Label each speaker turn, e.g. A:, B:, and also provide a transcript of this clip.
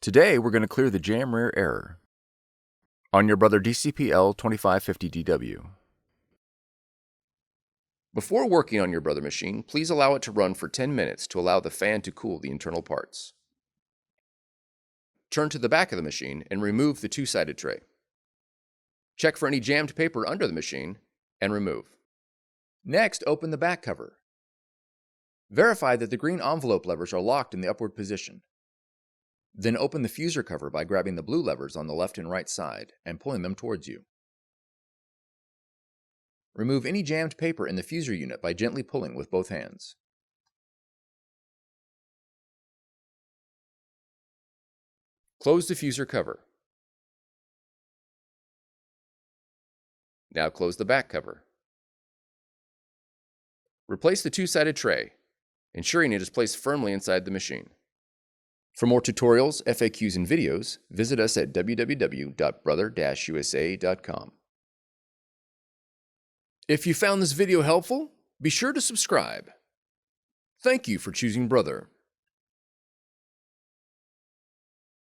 A: Today, we're going to clear the jam rare error on your Brother DCPL2550DW. Before working on your Brother machine, please allow it to run for 10 minutes to allow the fan to cool the internal parts. Turn to the back of the machine and remove the two-sided tray. Check for any jammed paper under the machine and remove. Next, open the back cover. Verify that the green envelope levers are locked in the upward position. Then open the fuser cover by grabbing the blue levers on the left and right side and pulling them towards you. Remove any jammed paper in the fuser unit by gently pulling with both hands. Close the fuser cover. Now close the back cover. Replace the two-sided tray, ensuring it is placed firmly inside the machine. For more tutorials, FAQs, and videos, visit us at www.brother-usa.com. If you found this video helpful, be sure to subscribe. Thank you for choosing Brother.